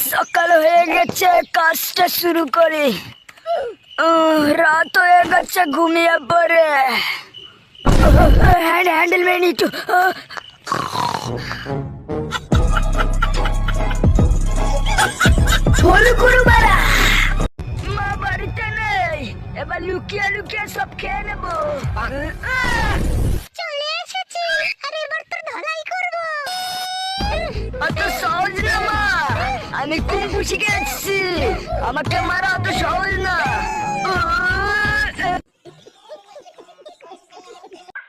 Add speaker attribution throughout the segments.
Speaker 1: সকাল হয়ে গেছে, কাজটা শুরু করি। রাত হয়ে গেছে, ঘুমিয়ে পড়ে। হ্যান্ডেল মেয়ে নিচু। মা বাড়িতে নেই, এবার লুকিয়ে লুকিয়ে সব খেয়ে নেবো।
Speaker 2: চলে এসেছি, আর এবার তো ঢালাই করব।
Speaker 1: অত সহজ না মা, আমি কুম্ফু শিখে এসেছি। আমাকে মারা অত সহজ না।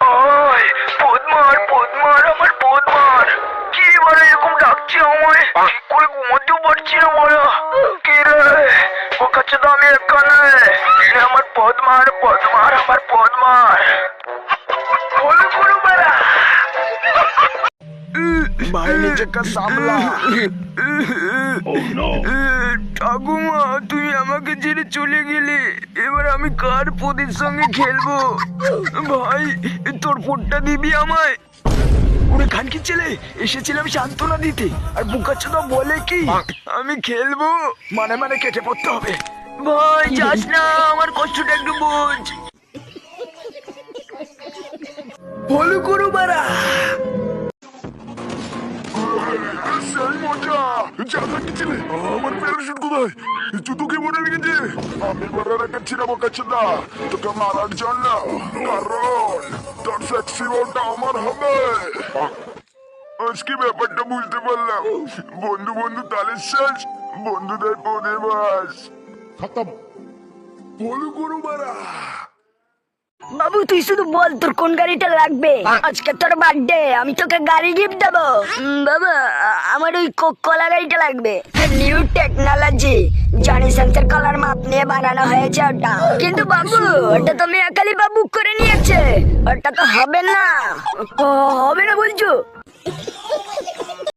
Speaker 3: ওই পদ্মার পদ্মার আমার পদ্মার কি বলে এরকম ডাকছে আমায়, ঠিক করে ঘুমাতেও পারছি না বলো। কে রে ও কাছে তো আমি এখানে, আমার পদ্মার পদ্মার আমার পদ্মার বলো করো বেড়া
Speaker 4: भाई নিজেকে সামলা।
Speaker 3: ঠাকুমা তুই আমাকে ছেড়ে চলে গেলে, এবার আমি কার পদের সঙ্গে খেলবো? ভাই তোর ফোনটা দিবি আমায়।
Speaker 4: ওরে খানকি ছেলে, এসেছিলাম সান্ত্বনা দিতে, আর বুকাচ্ছ তো বলে কি আমি খেলবো মানে কেটে পড়তে হবে।
Speaker 3: ভাই যাস না, আমার কষ্টটা একটু বোঝ।
Speaker 4: বলো করো বাড়া। সেই মজা জানা কি ছেলে, আমার প্যারাশুট কোথায়? জুতোকে মনে রেখেছে। আমি মনে রেখেছি না বোকাচ্ছ না তোকে মারার জন্য, কারণ তোর সেক্সি বউটা আমার হবে। আজকে ব্যাপারটা বুঝতে পারলাম, বন্ধু বন্ধু তালের শেষ, বন্ধুদের পদে বাস খতম। বলো করো বাড়া।
Speaker 1: বাবু তুই শুধু বল তোর কোন গাড়িটা লাগবে। আজকে তোর বার্থডে, আমি তোকে গাড়ি গিফট দেবো। বাবা আমার ওই কলা গাড়িটা লাগবে। নিউ টেকনোলজি, জনি সেন্সর কলার মাপ নিয়ে বানানো হয়েছে ওটা। কিন্তু বাবু ওটা তো মেয়াকালি বাবু করে নিয়েছে, ওটা তো হবে না। হবে না বলছো?